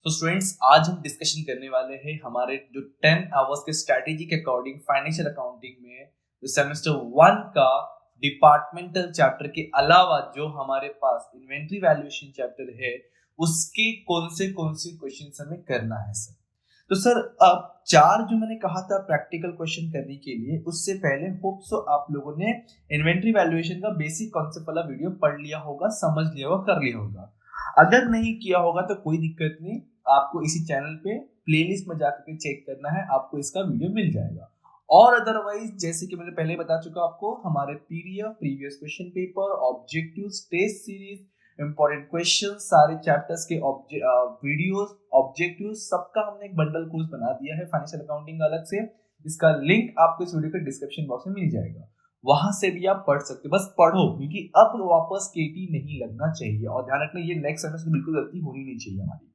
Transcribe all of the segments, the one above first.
तो स्टूडेंट्स आज हम डिस्कशन करने वाले हैं हमारे जो 10 आवर्स के स्ट्रैटेजी के अकॉर्डिंग फाइनेंशियल अकाउंटिंग में जो सेमेस्टर 1 का डिपार्टमेंटल चैप्टर के अलावा जो हमारे पास इन्वेंट्री वैल्यूएशन चैप्टर है उसके कौन से क्वेश्चन हमें करना है सर। तो सर अब 4 जो मैंने कहा था प्रैक्टिकल क्वेश्चन करने के लिए, उससे पहले होप सो आप लोगों ने इन्वेंट्री वैल्यूएशन का बेसिक कॉन्सेप्ट वाला वीडियो पढ़ लिया होगा, समझ लिया होगा, कर लिया होगा। अगर नहीं किया होगा तो कोई दिक्कत नहीं, आपको इसी चैनल पे प्लेलिस्ट में जाकर के चेक करना है, आपको इसका वीडियो मिल जाएगा। और अदरवाइज जैसे कि मैंने पहले बता चुका आपको, हमारे PDF, previous question paper, objectives, test series, important question, सारे चैप्टर्स के वीडियोस, ऑब्जेक्टिव्स, सबका हमने एक बंडल कोर्स बना दिया है फाइनेंशियल अकाउंटिंग अलग से। इसका लिंक आपको इस वीडियो के डिस्क्रिप्शन बॉक्स में मिल जाएगा, वहां से भी आप पढ़ सकते हो। बस पढ़ो, क्योंकि अब वापस केटी नहीं लगना चाहिए। और ध्यान रखना, ये नेक्स्ट सेमेस्टर बिल्कुल गलती होनी नहीं चाहिए हमारी।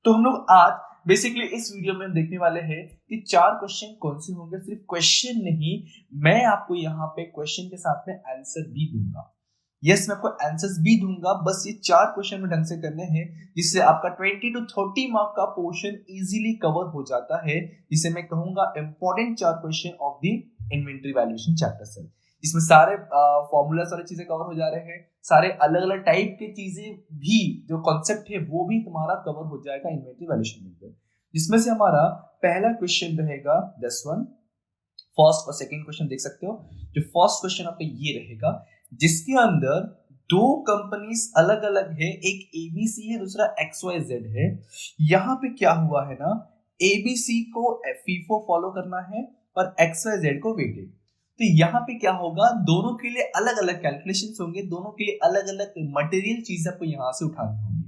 तो हम लोग आज बेसिकली इस वीडियो में देखने वाले हैं कि 4 क्वेश्चन कौन से होंगे। सिर्फ क्वेश्चन नहीं, मैं आपको यहाँ पे क्वेश्चन के साथ में आंसर भी दूंगा। यस, मैं आपको आंसर्स भी दूंगा, बस ये 4 क्वेश्चन में ढंग से करने हैं जिससे आपका 20 to 30 मार्क का पोर्शन इजीली कवर हो जाता है, जिसे मैं कहूंगा important 4 question of the inventory valuation chapter से। इसमें सारे फॉर्मूला, सारी चीजें कवर हो जा रहे हैं, सारे अलग अलग टाइप की चीजें भी, जो कॉन्सेप्ट है वो भी तुम्हारा कवर हो जाएगा इन्वेंट्री वैल्यूएशन में। जिसमें से हमारा पहला क्वेश्चन रहेगा दिस वन। फर्स्ट और सेकंड क्वेश्चन देख सकते हो। जो फर्स्ट क्वेश्चन आपका ये रहेगा, जिसके अंदर 2 कंपनीज अलग अलग है, एक एबीसी है, दूसरा XYZ है। यहाँ पे क्या हुआ है ना, एबीसी को फीफो फॉलो करना है और XYZ को वेटेड। तो यहाँ पे क्या होगा, दोनों के लिए अलग अलग कैलकुलेशंस होंगे, दोनों के लिए अलग अलग मटेरियल चीज आपको यहाँ से उठानी होगी।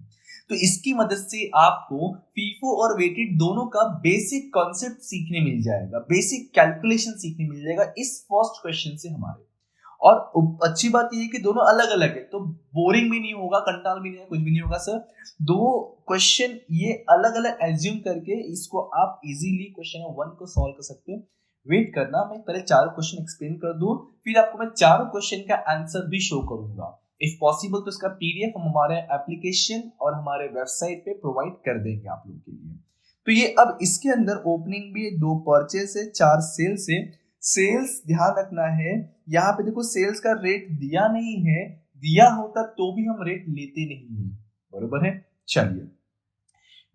तो इसकी मदद से आपको फीफो और वेटेड दोनों का बेसिक कॉन्सेप्ट सीखने मिल जाएगा, बेसिक कैलकुलेशन सीखने मिल जाएगा इस फर्स्ट क्वेश्चन से हमारे। और अच्छी बात यह है कि दोनों अलग अलग है, तो बोरिंग भी नहीं होगा, कंटाल भी नहीं है, कुछ भी नहीं होगा सर। 2 क्वेश्चन ये अलग अलग एज्यूम करके इसको आप इजीली क्वेश्चन 1 को सॉल्व कर सकते हो। वेट करना, मैं पहले 4 क्वेश्चन एक्सप्लेन कर दूं, फिर आपको मैं 4 क्वेश्चन का आंसर भी शो करूंगा। इफ पॉसिबल तो इसका पीडीएफ हम हमारे एप्लीकेशन और हमारे वेबसाइट पे प्रोवाइड कर देंगे आप लोगों के लिए। तो ये अब इसके अंदर ओपनिंग भी 2 परचेस है, 4 सेल्स है। सेल्स ध्यान रखना है, यहाँ पे देखो सेल्स का रेट दिया नहीं है, दिया होता तो भी हम रेट लेते नहीं है, बरोबर है। चलिए,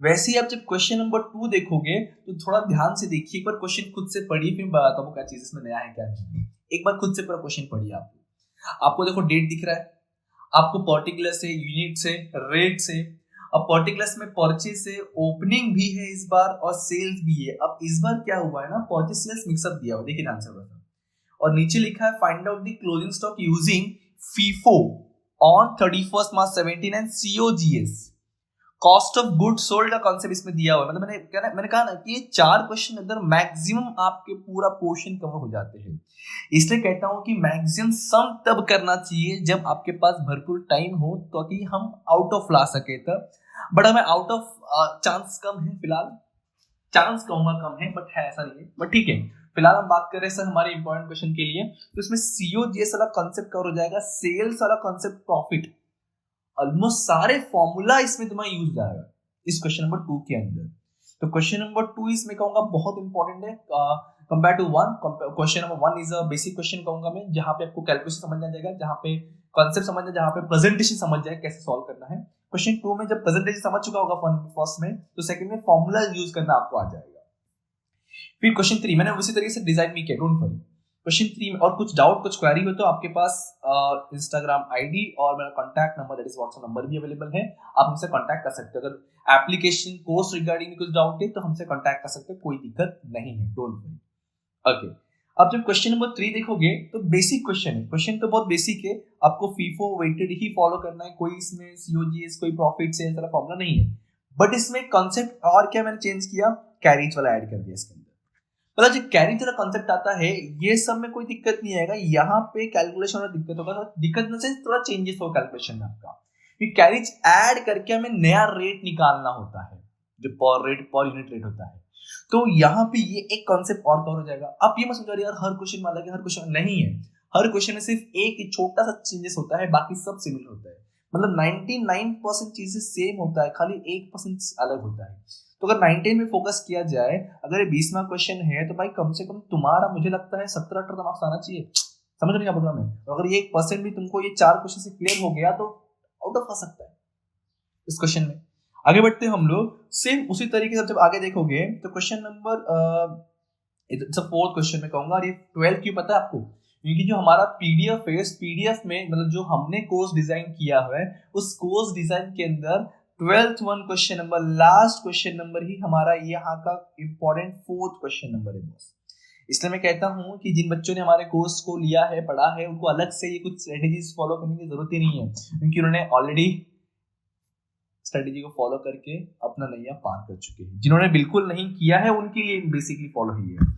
वैसे ही आप जब क्वेश्चन नंबर 2 देखोगे तो थोड़ा ध्यान से देखिए, एक बार क्वेश्चन खुद से पढ़िए, फिर बताता हूँ क्या चीज इसमें नया है क्या नहीं है। एक बार खुद से पूरा क्वेश्चन पढ़िए। आपको देखो डेट दिख रहा है, आपको पर्टिकुलर से, यूनिट से, रेट से, अब पर्टिकुलर्स में परचेज से, ओपनिंग भी है इस बार और सेल्स भी है। अब इस बार क्या हुआ है ना, परचेज सेल्स मिक्सअप दिया हुआ, देखिए आंसर बता, और नीचे लिखा है find out the closing stock using FIFO on 31 March 17 and COGS। Cost of good sold का कॉन्सेप्ट इसमें दिया हुआ है। मतलब मैंने कहा ना कि ये 4 क्वेश्चन अंदर मैक्सिमम आपके पूरा पोर्शन कवर हो जाते हैं। इसलिए कहता हूं कि मैक्सिमम सम तब करना चाहिए जब आपके पास भरपूर टाइम हो, तो कि हम आउट ऑफ ला सके तब। बट हमें आउट ऑफ चांस कम है फिलहाल, चांस कहूंगा कम है, बट है ऐसा नहीं है, बट ठीक है। फिलहाल हम बात कर रहे हैं सर हमारे इंपॉर्टेंट क्वेश्चन के लिए, तो इसमें COGS वाला कॉन्सेप्ट कवर हो जाएगा, सेल्स वाला कॉन्सेप्ट, प्रॉफिट, ऑलमोस्ट सारे फॉर्मूला इसमें तुम्हारा यूज जाएगा इस क्वेश्चन नंबर 2 के अंदर। तो क्वेश्चन नंबर 2 इसमें कहूंगा बहुत इंपॉर्टेंट है compare to 1। Question number 1 is a basic question कहूंगा मैं, जहां पे आपको कैलकुलेशन समझ आ जाएगा, जहां पे कॉन्सेप्ट समझ आ, जहां पे प्रेजेंटेशन समझ जाए कैसे सॉल्व करना है। क्वेश्चन 2 में जब प्रेजेंटेशन समझ चुका होगा फर्स्ट में, तो सेकंड में फॉर्मूला यूज करना आपको आ जाएगा। फिर क्वेश्चन 3 मैंने उसी तरीके से डिजाइन भी किया, डोंट वरी। क्वेश्चन 3 में और कुछ डाउट, कुछ क्वेरी हो तो आपके पास इंस्टाग्राम आईडी और मेरा contact number, that is WhatsApp number भी अवेलेबल है, आप हमसे कांटेक्ट कर सकते हो। अगर एप्लीकेशन कोर्स रिगार्डिंग कुछ डाउट है तो हमसे कांटेक्ट कर सकते हो, कोई दिक्कत नहीं है, डोंट वरी। ओके, अब जब क्वेश्चन नंबर 3 देखोगे तो बेसिक क्वेश्चन है, क्वेश्चन तो बहुत बेसिक है, आपको फीफो वेटेड ही फॉलो करना है, कोई इसमें COGS, कोई प्रॉफिट से ऐसा फॉर्मूला नहीं है। बट इसमें कॉन्सेप्ट और क्या मैंने चेंज किया, कैरीज वाला ऐड कर दिया इसके अंदर। मतलब जो कैरी वाला कॉन्सेप्ट आता है, ये सब में कोई दिक्कत नहीं आएगा, यहाँ पे कैलकुलेशन में दिक्कत होगा, दिक्कत में से थोड़ा चेंजेस होगा कैलकुलेशन में आपका, क्योंकि कैरीज ऐड करके हमें नया रेट निकालना होता है, जो पर यूनिट रेट होता है। तो यहाँ पे ये एक कॉन्सेप्ट और कवर हो जाएगा। आप ये मत समझो यार हर क्वेश्चन में अलग है, हर क्वेश्चन नहीं है, हर क्वेश्चन में सिर्फ एक छोटा सा चेंजेस होता है, बाकी सब सिमिलर होता है। मतलब 99% चीजें सेम होता है, खाली 1% अलग होता है। तो अगर 19 में फोकस किया जाए, अगर ये 20वां क्वेश्चन है तो भाई कम से कम तुम्हारा मुझे लगता है 17-18 मार्क्स आना चाहिए। समझ रहे क्या बोल रहा मैं? और अगर ये 1% भी तुमको ये 4 क्वेश्चन से क्लियर हो गया तो आउट ऑफ आ सकता है इस क्वेश्चन में। आगे बढ़ते हैं हम लोग, सेम उसी तरीके से जब आगे देखोगे तो question number it's a fourth question में कहूंगा। और ये 12 क्यों पता है आपको? क्योंकि जो हमारा पीडीएफ है, इस पीडीएफ में मतलब जो हमने कोर्स डिजाइन किया है, उस कोर्स डिजाइन के अंदर 12th one question number, last question number ही हमारा यहाँ का इंपॉर्टेंट फोर्थ क्वेश्चन नंबर है बॉस। इसलिए मैं कहता हूँ कि जिन बच्चों ने हमारे कोर्स को लिया है, पढ़ा है, उनको अलग से ये कुछ स्ट्रेटेजीज फॉलो करने की जरूरत ही नहीं है, क्योंकि उन्होंने ऑलरेडी स्ट्रेटेजी को फॉलो करके अपना नैया पार कर चुके हैं। जिन्होंने बिल्कुल नहीं किया है उनके लिए बेसिकली फॉलो ही है।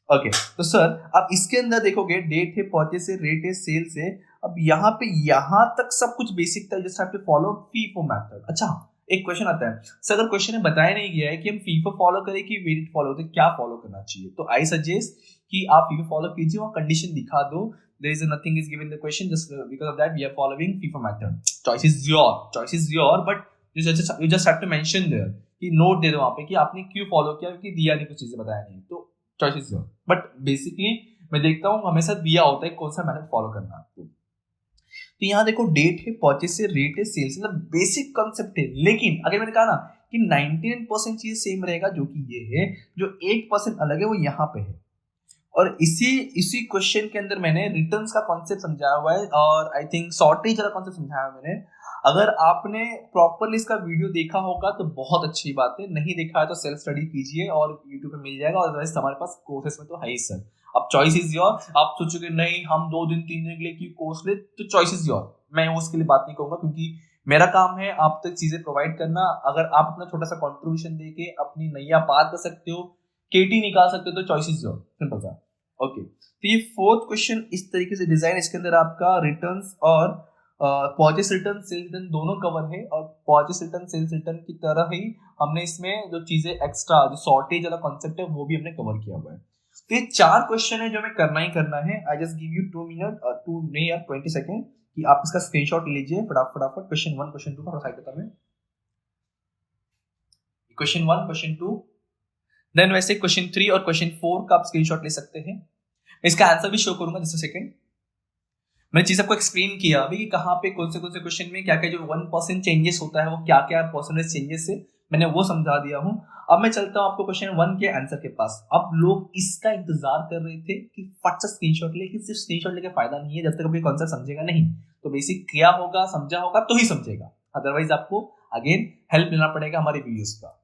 ओके तो सर अब इसके अंदर देखोगे डेट है, परचेस है, रेट है, सेल्स है। अब यहाँ पे यहाँ तक सब कुछ बेसिक था, just have to follow FIFO method. अच्छा एक क्वेश्चन आता है सर, अगर क्वेश्चन में बताया नहीं गया है कि हम फीफो फॉलो करें कि वेटेड फॉलो करें, क्या फॉलो करना चाहिए, तो आई सजेस्ट कि आप फीफो फॉलो कीजिए और कंडीशन दिखा दो। There is nothing is given in the question, just because of that we are following FIFO method. Choice is your, but you just have to mention there कि note दे दो वहाँ पे कि आपने क्यों फॉलो किया, क्योंकि दिया नहीं, कुछ चीजें बताया नहीं, तो choice is your. But basically मैं देखता हूँ हमेशा दिया होता है कौन सा मेथड फॉलो करना आपको। तो यहाँ देखो डेट है, परचेस है, रेट है, सेल्स, मतलब बेसिक कॉन्सेप्ट है। लेकिन अगर मैंने कहा ना कि 99% चीज सेम रहेगा, जो कि ये है, जो 8% अलग है वो यहाँ पे है। और इसी क्वेश्चन के अंदर मैंने रिटर्न्स का कॉन्सेप्ट समझाया हुआ है, और आई थिंक शॉर्टेज का कॉन्सेप्ट समझाया हुआ मैंने। अगर आपने प्रॉपरली इसका वीडियो देखा होगा तो बहुत अच्छी बात है, नहीं देखा है तो सेल्फ स्टडी कीजिए और यूट्यूब पे मिल जाएगा, और अदरवाइज हमारे पास कोर्सेस में तो है ही सर। अब चॉइस इज योर। आप सोचोगे नहीं हम 2 दिन 3 दिन के लिए क्यों कोर्स ले, तो चॉइस इज योर। मैं उसके लिए बात नहीं कहूंगा, क्योंकि मेरा काम है आप तक चीजें प्रोवाइड करना। अगर आप अपना छोटा सा कॉन्ट्रीब्यूशन देके अपनी नैया पार कर सकते हो, केटी निकाल सकते हो, तो चॉइस इज योर, सिंपल सा। ओके तो ये फोर्थ क्वेश्चन इस तरीके से डिजाइन, इसके अंदर आपका रिटर्न्स और परचेस रिटर्न, सेल्स रिटर्न दोनों कवर है, और परचेस रिटर्न, सेल्स रिटर्न की तरह ही हमने इसमें जो चीजें एक्स्ट्रा, जो शॉर्टेज वाला कॉन्सेप्ट है, वो भी हमने कवर किया हुआ है। तो ये 4 क्वेश्चन है जो हमें करना ही करना है। I just give you 2 minute, 2 नहीं यार 20 सेकेंड, कि आप इसका स्क्रीनशॉट लीजिए फटाफट। क्वेश्चन 1, क्वेश्चन 2 का साइड होता है, क्वेश्चन 1, क्वेश्चन 2, देन वैसे क्वेश्चन 3 और क्वेश्चन 4 का आप स्क्रीनशॉट ले सकते हैं। मैं इसका आंसर भी शो करूंगा, जस्ट सेकंड। मैंने चीज आपको एक्सप्लेन किया अभी कि कहाँ पे कौन से क्वेश्चन में क्या क्या जो 1% चेंजेस होता है, वो क्या क्या परसेंटेज चेंजेस है, मैंने वो समझा दिया हूँ। अब मैं चलता हूँ आपको क्वेश्चन 1 के आंसर के पास। अब लोग इसका इंतजार कर रहे थे कि फट से स्क्रीनशॉट ले, कि सिर्फ स्क्रीनशॉट लेके फायदा नहीं है जब तक अभी कॉन्सेप्ट समझेगा नहीं। तो बेसिक क्या होगा, समझा होगा तो ही समझेगा, अदरवाइज आपको अगेन हेल्प लेना पड़ेगा हमारे वीडियोस का।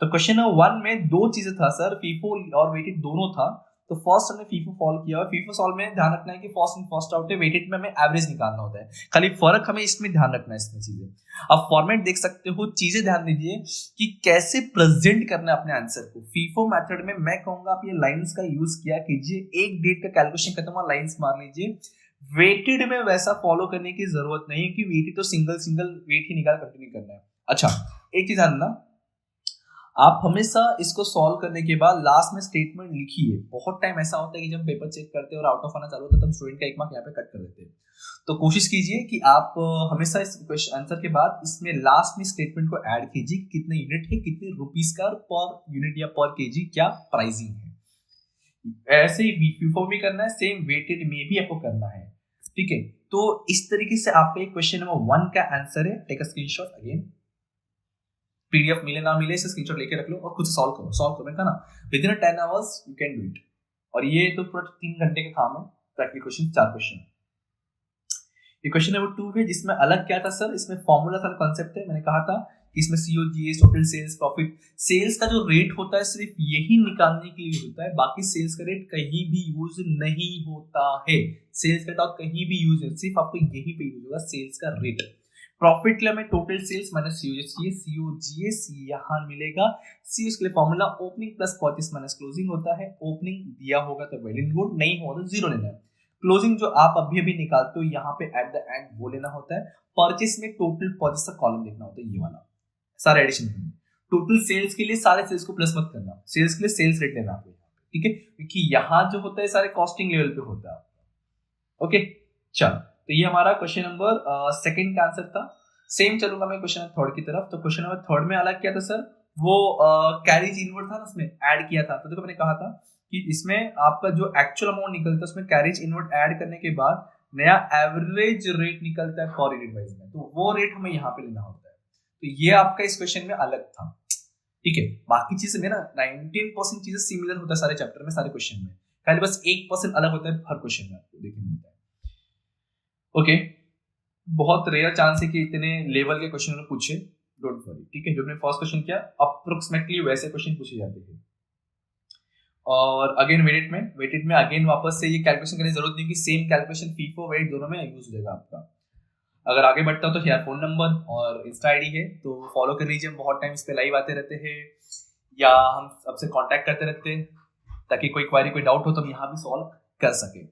तो क्वेश्चन नंबर 1 में 2 चीजें था सर, फीफो और वेटेड दोनों था। तो फर्स्ट हमने फीफो सॉल्व किया, और फीफो सॉल्व में ध्यान रखना है कि फर्स्ट इन फर्स्ट आउट है, वेटेड में हमें एवरेज निकालना होता है, खाली फर्क हमें इसमें ध्यान रखना है इसमें चीजें। अब फॉर्मेट देख सकते हो, चीजें ध्यान दीजिए कि कैसे प्रेजेंट करना है अपने आंसर को। फीफो मेथड में मैं कहूंगा आप ये लाइंस का यूज किया कीजिए, एक डेट का कैलकुलेशन खत्म हुआ लाइंस मार लीजिए। वेटेड में वैसा फॉलो करने की जरूरत नहीं, कि वेटेड तो सिंगल वेट ही निकाल कंटिन्यू करना है। अच्छा एक चीज जानना, आप हमेशा इसको सॉल्व करने के बाद लास्ट में स्टेटमेंट लिखिए। बहुत टाइम ऐसा होता है कि जब पेपर चेक करते हैं और आउट ऑफ आना चालू होता है, तब स्टूडेंट का 1 मार्क यहाँ पे कट कर देते हैं। तो कोशिश कीजिए कि आप हमेशा इस क्वेश्चन आंसर के बाद इसमें लास्ट में स्टेटमेंट को ऐड कीजिए, कितने यूनिट है, कितने रुपीस का पर यूनिट या पर केजी क्या प्राइसिंग है। ऐसे ही फीफो भी करना है, सेम वेटेड में भी आपको करना है, ठीक है। तो इस तरीके से आपका क्वेश्चन नंबर 1 का आंसर है। Take a screenshot, again PDF मिले ना मिले इसे स्क्रीनशॉट लेके रख लो और खुद से सॉल्व करो मैंने कहा ना, with in 10 hours you can do it. और ये तो पूरा 3 घंटे का काम है। Practical question 4 question. ये क्वेश्चन नंबर 2 है, जिसमें अलग क्या था सर, इसमें फॉर्मूला था, कॉन्सेप्ट है। मैंने कहा था कि इसमें COGS, total sales, profit, sales का जो रेट होता है सिर्फ यही निकालने के लिए होता है, बाकी सेल्स का रेट कहीं भी यूज नहीं होता है। सेल्स का रेट कहीं भी यूज नहीं, सिर्फ आपको यही पे यूज होगा सेल्स का रेट। प्रॉफिट के लिए हमें टोटल सेल्स माइनस सीओजीएस यहाँ मिलेगा। सी उसके लिए formula opening plus purchase minus closing होता है। ओपनिंग दिया होगा तो वेल एंड गुड, नहीं होगा तो 0 लेना है। क्लोजिंग जो आप अभी अभी निकालते हो यहाँ पे एट द एंड वो लेना होता है। परचेस में टोटल परचेस का कॉलम देखना होता है, ये वाला सारा एडिशन करना। टोटल सेल्स के लिए सारे सेल्स को प्लस मत करना, सेल्स के लिए सेल्स रेट लेना आपको, ठीक है, क्योंकि यहाँ जो होता है सारे कॉस्टिंग लेवल पे होता है। ओके चलो तो ये हमारा क्वेश्चन नंबर सेकंड का आंसर था। सेम चलूंगा मैं क्वेश्चन नंबर थर्ड की तरफ। तो क्वेश्चन नंबर थर्ड में अलग क्या था सर, वो कैरेज इनवर्ड था ना, उसमें ऐड किया था। तो देखो मैंने कहा था कि इसमें आपका जो एक्चुअल अमाउंट निकलता है उसमें कैरेज इनवर्ड ऐड करने के बाद नया एवरेज रेट निकलता है पर यूनिट वाइज में, तो वो रेट हमें यहाँ पे लेना होता है। तो ये आपका इस क्वेश्चन में अलग था, ठीक है। बाकी चीज में ना 19% चीजें सिमिलर होता है सारे चैप्टर में, सारे क्वेश्चन में, खाली बस 1% अलग होता है हर क्वेश्चन में, आपको देखने मिलता है। ओके, बहुत रेयर चांस है कि इतने लेवल के क्वेश्चन पूछे, डोंट वरी, ठीक है। जो हमने फर्स्ट क्वेश्चन किया अप्रोक्सीमेटली वैसे क्वेश्चन पूछे जाते हैं। और अगेन वेटेड में अगेन वापस से ये कैलकुलेशन करने की जरूरत नहीं कि सेम कैलकुलेशन फीफो वेट दोनों में यूज हो जाएगा आपका। अगर आगे बढ़ता हो तो यार फोन नंबर और इंस्टा आईडी है, तो फॉलो कर लीजिए। हम बहुत टाइम इस पे लाइव आते रहते हैं या हम सबसे कांटेक्ट करते रहते हैं, ताकि कोई क्वारी कोई डाउट हो तो हम यहाँ भी सॉल्व कर सके।